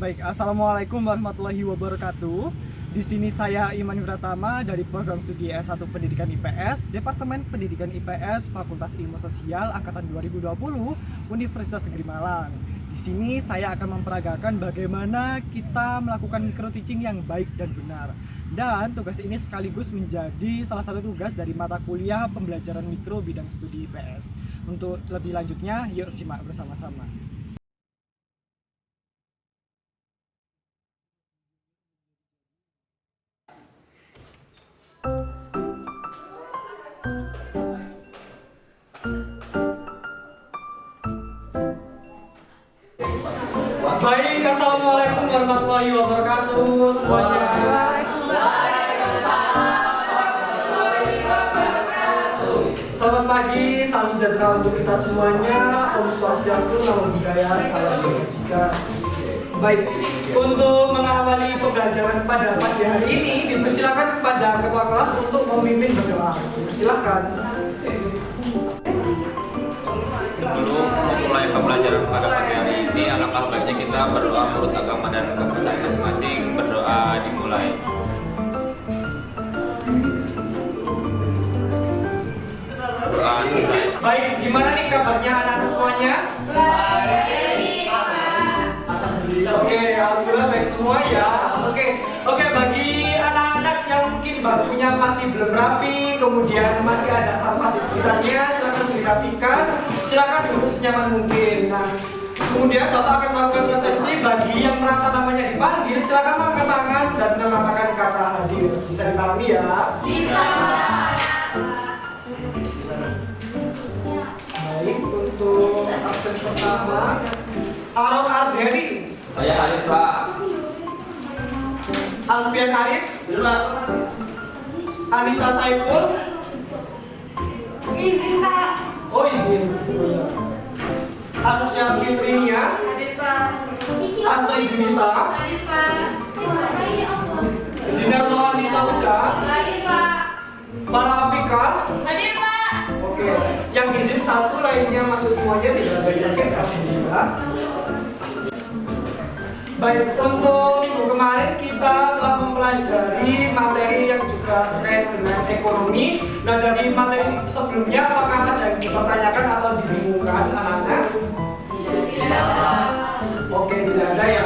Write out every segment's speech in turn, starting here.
Baik, Assalamualaikum warahmatullahi wabarakatuh. Di sini saya Iman Pratama dari program studi S1 Pendidikan IPS, Departemen Pendidikan IPS, Fakultas Ilmu Sosial Angkatan 2020, Universitas Negeri Malang. Di sini saya akan memperagakan bagaimana kita melakukan micro teaching yang baik dan benar. Dan tugas ini sekaligus menjadi salah satu tugas dari mata kuliah pembelajaran mikro bidang studi IPS. Untuk lebih lanjutnya, yuk simak bersama-sama. Baik, Assalamualaikum warahmatullahi wabarakatuh semuanya. Selamat pagi, salam sejahtera untuk kita semuanya. Om Swastiastu, Namo Buddhaya, salam kebajikan. Baik, untuk mengawali pembelajaran pada pagi hari ini, dipersilakan kepada ketua kelas untuk memimpin berdoa. Dipersilakan. Sebelum memulai pembelajaran pada pagi hari ini, alangkah baiknya kita berdoa menurut agama dan kepercayaan masing-masing. Berdoa dimulai. Doa selesai. Baik, gimana nih kabarnya anak-anak semuanya? Oke, alhamdulillah baik semua ya. Oke, bagi anak-anak yang mungkin bajunya masih belum rapi, kemudian masih ada sampah di sekitarnya, silakan dirapikan, silakan duduk senyaman mungkin. Nah, kemudian Bapak akan melakukan presensi. Bagi yang merasa namanya dipanggil, silakan mengangkat tangan dan mengatakan kata hadir. Bisa dipahami ya? Bisa. Baik, untuk absen pertama, Aron Arderi. Saya Arif, Pak. Alfian Arif. Anissa Saiful. Izin, Pak. Oh, izin. Oh, iya. Arsya Fitrinia. Hadir, Pak. Astrid Junita. Hadir, Pak. Dinar Nohani Sauja. Hadir, Pak. Farah Afika. Hadir, Pak. Oke, yang izin satu, lainnya masuk semuanya, tidak ada yang sakit, alhamdulillah. Baik, untuk minggu kemarin kita telah mempelajari materi yang juga terkait dengan ekonomi. Nah, dari materi sebelumnya apakah ada yang dipertanyakan atau dibingungkan anak-anak? Oke, tidak ada ya.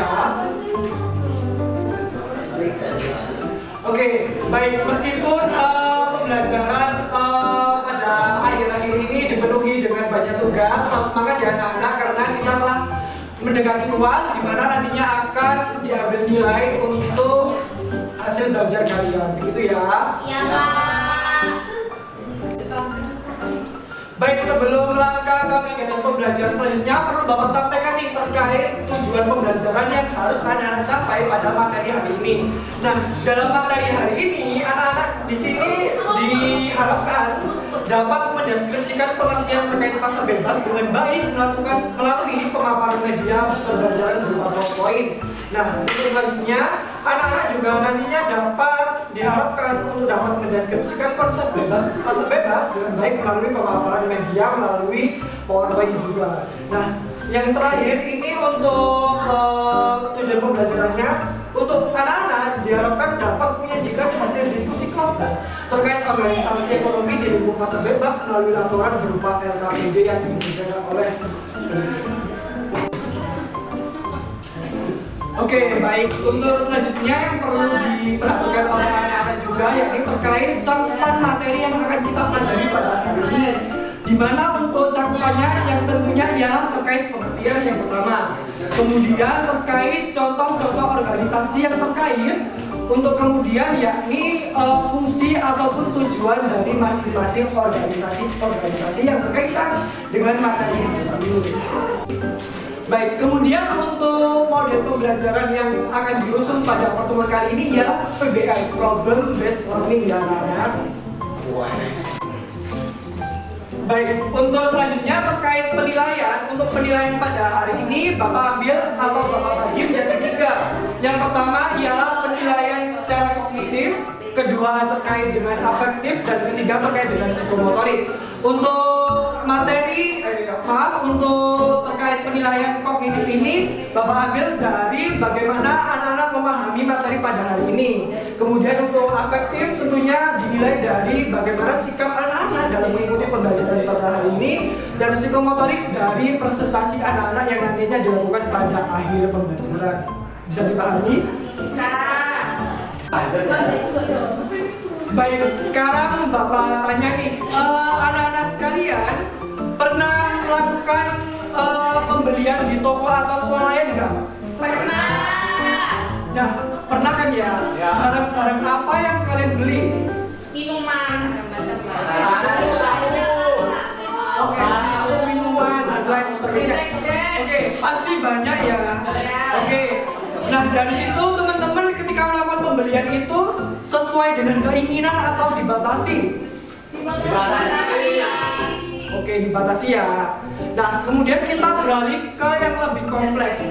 Oke, baik, meskipun pembelajaran pada akhir-akhir ini dipenuhi dengan banyak tugas, tetap semangat ya anak-anak, karena kita telah mendekati UAS di mana nantinya akan diambil nilai untuk hasil belajar kalian, begitu ya? Iya, Pak. Baik, sebelum melangkah ke kegiatan pembelajaran selanjutnya, perlu Bapak sampaikan nih terkait tujuan pembelajaran yang harus anak-anak capai pada materi hari ini. Nah, dalam materi hari ini, anak-anak di sini diharapkan dapat mendeskripsikan pengertian terkait pasar bebas dengan baik melalui pemaparan media pembelajaran berupa PowerPoint. Nah, untuk selanjutnya, anak-anak juga nantinya dapat diharapkan untuk dapat mendeskripsikan konsep pasar bebas dengan baik melalui pemaparan media melalui PowerPoint juga. Nah, yang terakhir ini untuk tujuan pembelajarannya, untuk anak-anak diharapkan dapat menyajikan hasil diskusi kelompok terkait organisasi ekonomi di lingkup pasar bebas melalui laporan berupa LKPD yang diberikan oleh. Oke, baik. Untuk selanjutnya yang perlu diperhatikan oleh anak-anak juga yakni terkait cakupan materi yang akan kita pelajari pada hari ini. Di mana untuk cakupannya yang tentunya ialah terkait pengertian yang pertama. Kemudian terkait contoh-contoh organisasi yang terkait. Untuk kemudian yakni fungsi ataupun tujuan dari masing-masing organisasi yang berkaitan dengan materi ini. Baik, kemudian untuk model pembelajaran yang akan diusung pada pertemuan kali ini ialah PBI, Problem Based Learning ya anak-anak. Baik, untuk selanjutnya terkait penilaian. Untuk penilaian pada hari ini Bapak ambil atau Bapak bagi menjadi 3. Yang pertama ialah penilaian secara kognitif, kedua terkait dengan afektif, dan ketiga terkait dengan psikomotorik. Untuk materi, untuk terkait penilaian kognitif ini Bapak ambil dari bagaimana anak-anak memahami materi pada hari ini. Kemudian untuk afektif tentunya dinilai dari bagaimana sikap anak-anak dalam mengikuti pembelajaran pada hari ini, dan psikomotorik dari presentasi anak-anak yang nantinya dilakukan pada akhir pembelajaran. Bisa dipahami? Bisa. Baik, sekarang Bapak tanya nih, anak-anak sekalian pernah melakukan pembelian di toko atau swalayan enggak? Pernah. Nah, pernah kan ya? Barang-barang apa yang kalian beli? Minuman. Oke, susu, minuman, dan lain sebagainya. Oke, pasti banyak ya. Oke, nah dari situ teman-teman ketika melakukan pembelian itu sesuai dengan keinginan atau dibatasi? Oke, dibatasi ya. Nah, kemudian kita beralih ke yang lebih kompleks.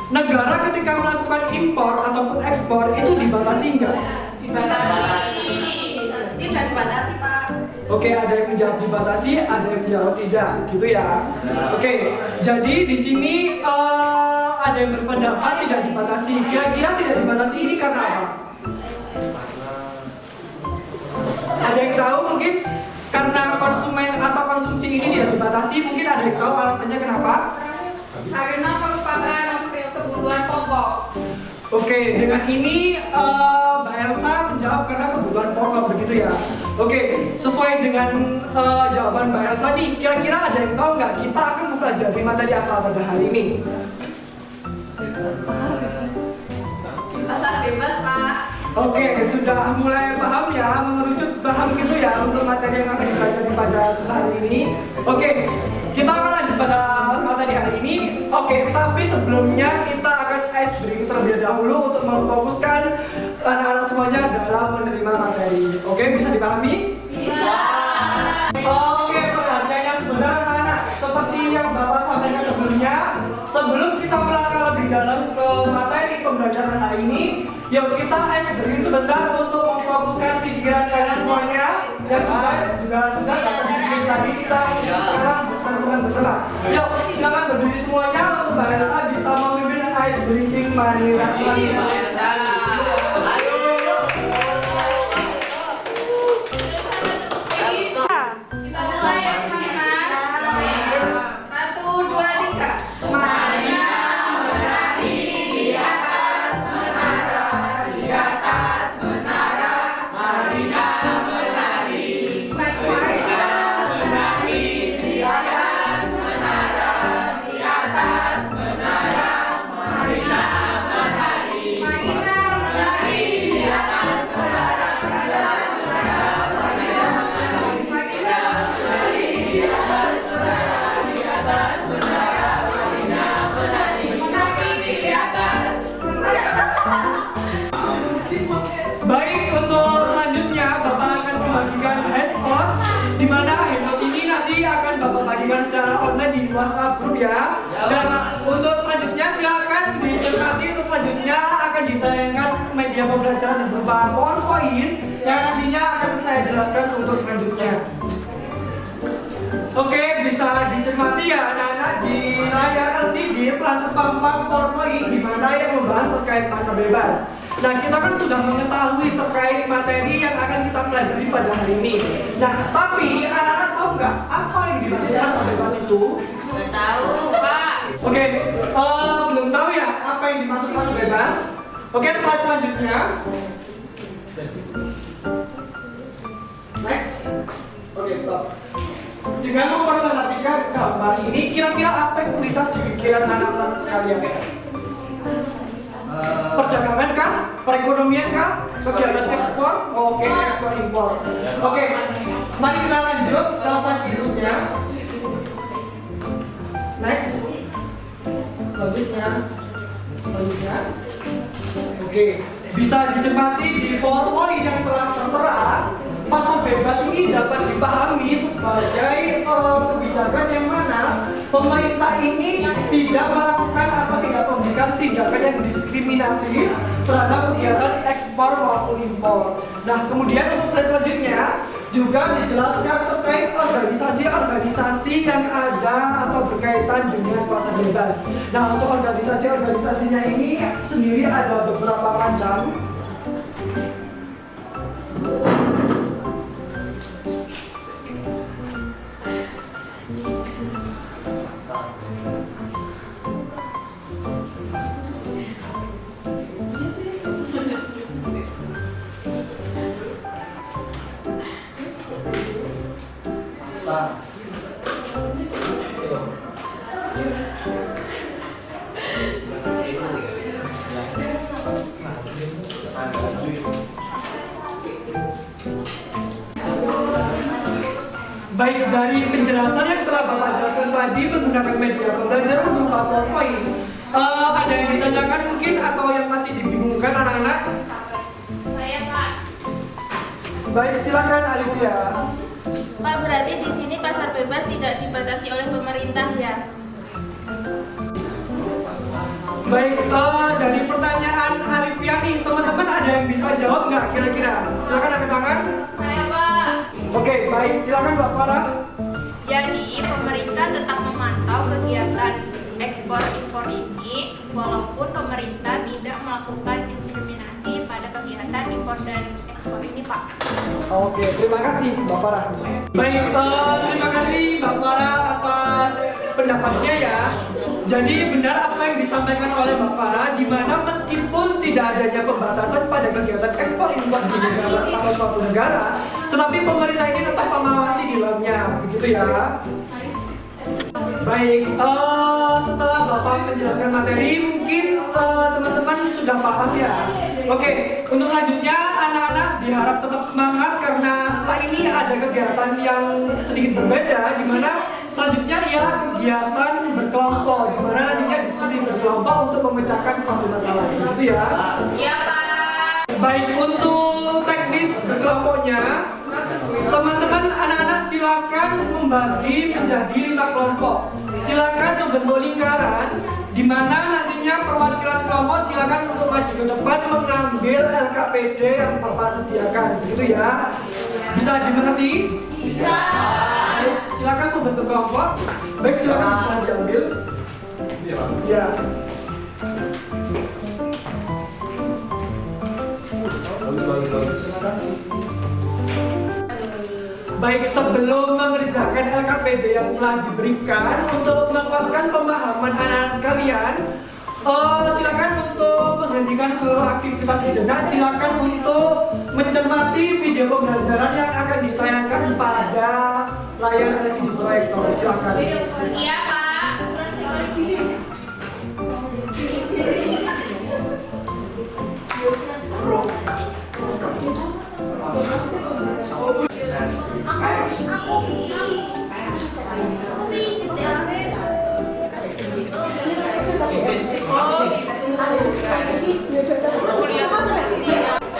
Negara ketika melakukan impor ataupun ekspor itu dibatasi enggak? Tidak dibatasi, Pak. Oke, ada yang menjawab dibatasi, ada yang menjawab tidak, gitu ya. Oke, jadi di sini ada yang berpendapat tidak dibatasi. Kira-kira tidak dibatasi ini karena apa? Ada yang tahu mungkin? Karena konsumen atau konsumsi ini tidak dibatasi, mungkin ada yang tahu alasannya kenapa? Karena merupakan kebutuhan pokok. Oke, dengan ini Mbak Elsa menjawab karena kebutuhan pokok, begitu ya. Oke, sesuai dengan jawaban Mbak Elsa nih, kira-kira ada yang tahu nggak kita akan mempelajari materi apa pada hari ini? Pasar bebas, Pak. Oke, sudah mulai paham ya, mengerucut paham gitu ya untuk materi yang akan dipelajari pada hari ini. Oke, kita akan lanjut pada materi hari ini. Oke, tapi sebelumnya kita akan ice breaking terlebih dahulu untuk memfokuskan anak-anak semuanya dalam menerima materi. Oke, bisa dipahami? Bisa. Oke, perhatian yang sebenarnya anak-anak, seperti yang Bapak sampaikan sebelumnya, sebelum kita melangkah lebih dalam ke materi pembelajaran hari ini, yuk kita ice breaking sebentar untuk memfokuskan pikiran kalian semuanya. Yang sudah dibikin tadi, kita sekarang bersama. Yuk, silakan berdiri semuanya untuk Mbak Elsa bisa memimpin ice breaking Manila. Kita mulai ya, teman-teman. 1, 2, 3. Mari menari di atas menara, di atas menara. Marina menari. Marina menari di atas menara, di atas menara. Marina menari. Marina menari di atas menara, di atas menara. Marina menari. Marina menari di atas menara, di atas menara. Marina menari. Menari di atas menara. Baik, untuk selanjutnya Bapak akan membagikan handout, di mana handout ini nanti akan Bapak bagikan secara online di WhatsApp group ya. Dan untuk selanjutnya silakan dicermati, untuk selanjutnya akan ditayangkan media pembelajaran berupa PowerPoint yang nantinya akan saya jelaskan untuk selanjutnya. Oke, bisa dicermati ya anak-anak di layar LCD pelan pampang PowerPoint di mana yang membahas terkait pasar bebas. Nah, kita kan sudah mengetahui terkait materi yang akan kita pelajari pada hari ini. Nah, tapi anak-anak tahu nggak apa yang dimaksud pasar bebas itu? Nggak tahu, Pak. Oke, belum tahu ya apa yang dimaksud pasar bebas? Oke, slide selanjutnya. Next. Oke, stop. Dengan memperhatikan gambar ini, kira-kira apa yang terlintas di pikiran anak-anak sekalian? Perdagangan kah? Perekonomian kah? Kegiatan ekspor? Oke, ekspor impor. Oke, mari kita lanjut ke slide berikutnya. Next. Selanjutnya. Oke, bisa dicermati di PowerPoint yang telah tertera. Pasar bebas ini dapat dipahami sebagai kebijakan yang mana pemerintah ini tidak melakukan atau tidak memberikan tindakan yang diskriminatif terhadap kegiatan ekspor maupun impor. Nah, kemudian untuk slide selanjutnya, juga dijelaskan terkait organisasi-organisasi yang ada atau berkaitan dengan puasa bebas. Nah, untuk organisasi-organisasinya ini sendiri ada beberapa macam. Baik, dari penjelasan yang telah Bapak jelaskan tadi menggunakan media pembelajaran berupa PowerPoint, ada yang ditanyakan mungkin atau yang masih dibingungkan anak-anak? Saya, Pak. Baik, silakan Alivia. Pak, berarti di sini pasar bebas tidak dibatasi oleh pemerintah ya? Baik, dari pertanyaan Alivia nih, teman-teman ada yang bisa jawab nggak kira-kira? Silakan angkat tangan. Saya, Pak. Oke, baik, silakan Mbak Farah. Jadi pemerintah tetap memantau kegiatan ekspor impor ini walaupun pemerintah tidak melakukan diskriminasi pada kegiatan impor dan ekspor ini, Pak. Oke, terima kasih Mbak Farah. Baik, terima kasih Mbak Farah atas pendapatnya ya. Jadi benar apa yang disampaikan oleh Mbak Farah, di mana meskipun tidak adanya pembatasan pada kegiatan ekspor impor di negara atau suatu negara, tetapi pemerintah ini tetap mengawasi di dalamnya, begitu ya. Baik, setelah Bapak menjelaskan materi, mungkin teman-teman sudah paham ya. Oke, untuk selanjutnya anak-anak diharap tetap semangat karena setelah ini ada kegiatan yang sedikit berbeda, di mana selanjutnya ialah kegiatan berkelompok, di mana nantinya diskusi berkelompok untuk memecahkan suatu masalah, gitu ya. Iya, Pak. Baik, untuk teknis berkelompoknya, teman-teman anak-anak silakan membagi menjadi 5 kelompok. Silakan membentuk lingkaran, di mana nantinya perwakilan kelompok silakan untuk maju ke depan mengambil LKPD yang Bapak sediakan, begitu ya. Bisa dimengerti? Bisa. Baik, silakan membentuk kelompok. Baik, silakan bisa diambil. Ya. Terima kasih. Baik, sebelum mengerjakan LKPD yang telah diberikan, untuk menguatkan pemahaman anak-anak sekalian, silakan untuk menghentikan seluruh aktivitas sejenak. Silakan untuk mencermati video pembelajaran yang akan ditayangkan pada layar LCD proyektor. Silakan. Iya, Pak.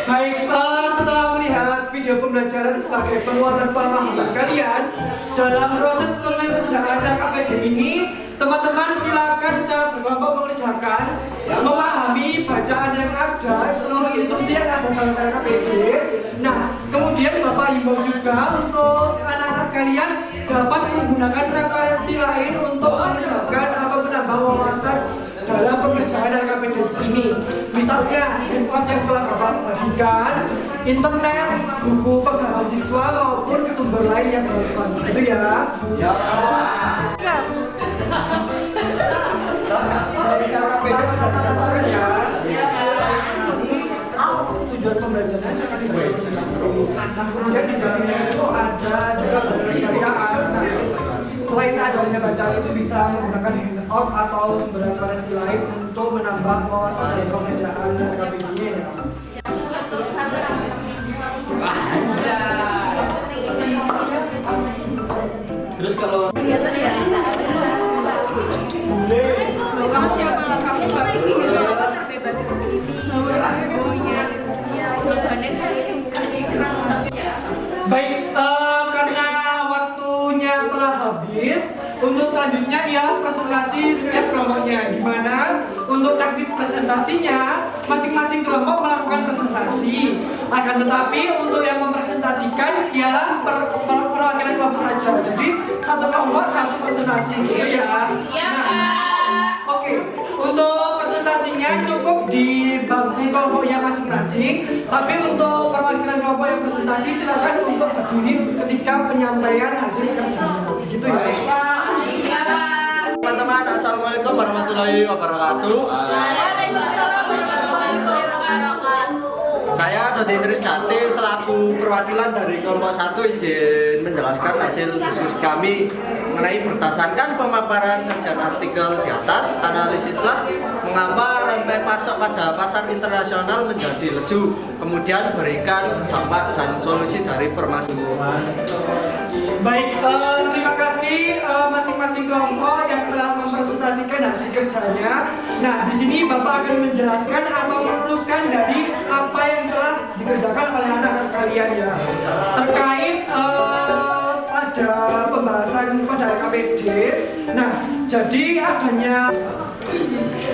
Baik, setelah melihat video pembelajaran sebagai penguatan pemahaman kalian dalam proses pengerjaan LKPD ini, teman-teman silakan secara berkelompok mengerjakan, memahami bacaan yang ada, seluruh instruksi yang ada dalam LKPD. Nah, kemudian Bapak himbau juga untuk anak-anak sekalian dapat menggunakan referensi lain untuk mengerjakan atau menambah wawasan dalam pengerjaan LKPD ini. Misalnya, handphone yang telah Bapak bagikan, internet, buku pegangan siswa maupun sumber lain yang relevan. Itu ya. Ya. LKPD sudah didasarkan ya. Tujuan pembelajarannya sangat dibaca. Nah, kemudian di dalamnya itu ada juga bacaan. Selain adanya bacaan itu bisa menggunakan handout atau sumber referensi lain untuk menambah wawasan dan pengerjaan LKPD-nya ya. Terus kalau Boleh. Kamu siapa lah? Kamu nggak bikin bebas Baik, karena waktunya telah habis, untuk selanjutnya ialah presentasi setiap kelompoknya, di mana untuk teknis presentasinya, masing-masing kelompok melakukan presentasi. Akan tetapi untuk yang mempresentasikan ialah perwakilan kelompok saja. Jadi satu kelompok satu presentasi gitu ya. Oke, untuk presentasinya cukup di bangku kelompoknya masing-masing. Tapi untuk perwakilan kelompok yang presentasi silakan untuk berdiri ketika penyampaian hasil kerjanya. Gitu ya. Teman-teman, assalamualaikum warahmatullahi wabarakatuh. Saya Dodi Trisnati selaku perwakilan dari kelompok 1 izin menjelaskan hasil diskusi kami mengenai berdasarkan pemaparan sajian artikel di atas, analisislah mengapa rantai pasok pada pasar internasional menjadi lesu, kemudian berikan dampak dan solusi dari permasalahan. Baik, terima kasih masing-masing kelompok yang telah mempresentasikan hasil kerjanya. Nah, di sini Bapak akan menjelaskan atau meneruskan dari apa yang telah dikerjakan oleh anak-anak sekalian ya. Terkait pada pembahasan pada KPD. Nah, jadi adanya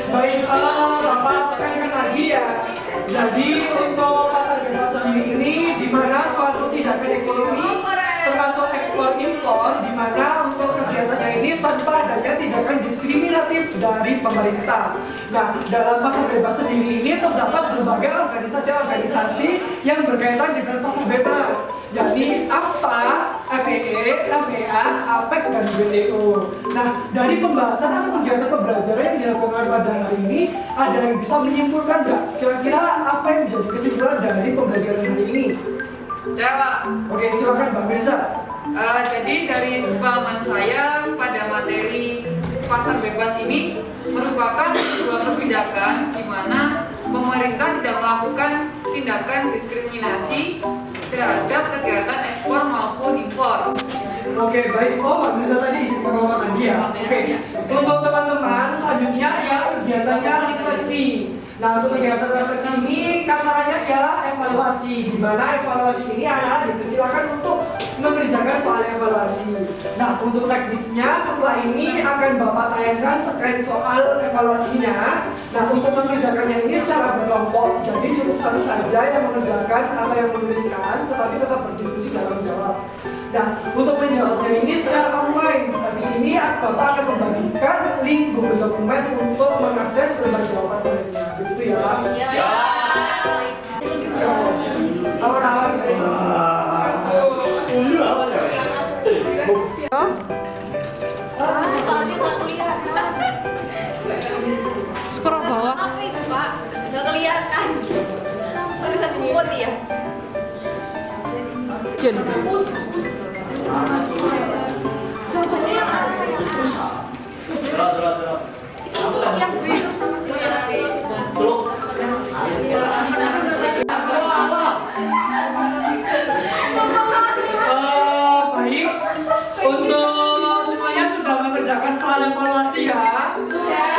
baik Bapak tekankan lagi ya. Jadi untuk pasar bebas sendiri ini di mana suatu tindakan ekonomi termasuk ekspor impor di mana untuk kegiatannya ini tanpa adanya tindakan diskriminatif dari pemerintah. Nah, dalam pasar bebas sendiri ini terdapat berbagai organisasi-organisasi yang berkaitan dengan pasar bebas, yakni AFTA, FEE, FEA, APEC, dan WTO. Nah, dari pembahasan atau kegiatan pembelajaran yang dilakukan pada hari ini, ada yang bisa menyimpulkan nggak? Kira-kira apa yang menjadi kesimpulan dari pembelajaran hari ini? Jawab. Oke, silakan Mbak Mirza. Jadi dari pengalaman saya pada materi pasar bebas ini merupakan sebuah kebijakan di mana pemerintah tidak melakukan tindakan diskriminasi terhadap kegiatan ekspor maupun impor. Oke, baik. Oh, Mbak Mirza tadi isi pengalaman dia. Oke, untuk teman-teman selanjutnya ya kegiatannya refleksi. Nah, untuk kegiatan refleksi ini kasarannya ialah evaluasi, di mana evaluasi ini anak-anak dipersilakan untuk mengerjakan soal evaluasi. Nah, untuk teknisnya setelah ini akan Bapak tayangkan terkait soal evaluasinya. Nah, untuk mengerjakannya ini secara berkelompok, jadi cukup satu saja yang mengerjakan atau yang menuliskan, tetapi tetap berdiskusi dalam menjawab. Nah, untuk menjawabnya ini secara online. Di sini Bapak akan membagikan link Google Dokumen untuk mengakses lembar jawaban lainnya. Begitu ya, Pak? Iya. Awan-awan. Scroll bawah. Apa itu, Pak? Nggak kelihatan. Tulisan putih ya? Jen. Yang biru sama Baik, untuk semuanya sudah mengerjakan soal evaluasi ya? Sudah.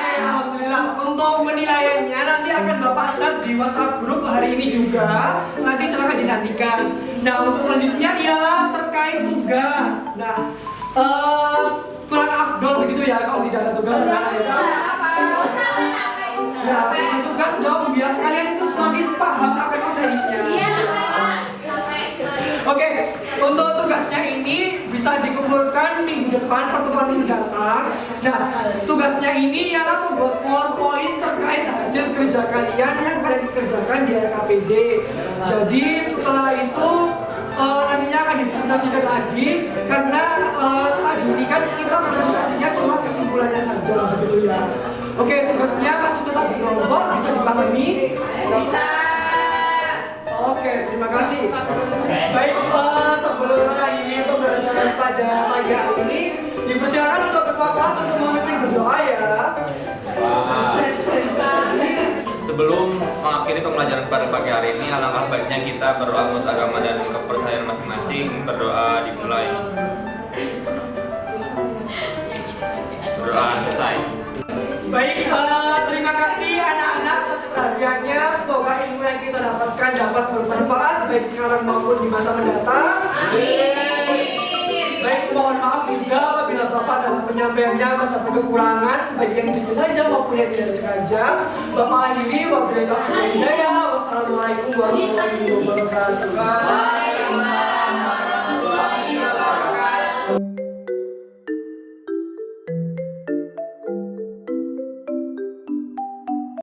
Oke, alhamdulillah. Untuk penilaiannya nanti akan Bapak share di WhatsApp grup hari ini juga. Nanti silahkan dinantikan. Nah, untuk selanjutnya ialah terkait tugas. Nah, kurang afdol begitu ya kalau tidak ada tugas anak-anak ya. Ya, punya tugas dong biar kalian itu semakin paham akan materinya. Oke, untuk tugasnya ini bisa dikumpulkan minggu depan pertemuan mendatang. Nah, tugasnya ini ialah membuat PowerPoint terkait hasil kerja kalian yang kalian kerjakan di LKPD. Jadi setelah itu nantinya akan dipresentasikan lagi karena tadi ini kan kita presentasinya cuma kesimpulannya saja begitu ya. Oke, tugasnya masih tetap di kelompok, bisa dipahami? Bisa. Oke, terima kasih. Baik, sebelum mengakhiri pembelajaran pada pagi hari ini, dipersilakan untuk ketua kelas untuk memimpin berdoa ya. Sebelum mengakhiri pembelajaran pada pagi hari ini, alangkah baiknya kita berdoa menurut agama dan kepercayaan masing-masing. Berdoa dimulai. Berdoa selesai. Baik, terima kasih anak-anak atas perhatiannya. Semoga ilmu yang kita dapatkan dapat bermanfaat baik sekarang maupun di masa mendatang. Amin. Baik, mohon maaf juga apabila Bapak dalam penyampaiannya terdapat kekurangan baik yang disengaja maupun yang tidak disengaja. Bapak akhiri, wabillahi taufiq wal hidayah. Wassalamualaikum warahmatullahi wabarakatuh.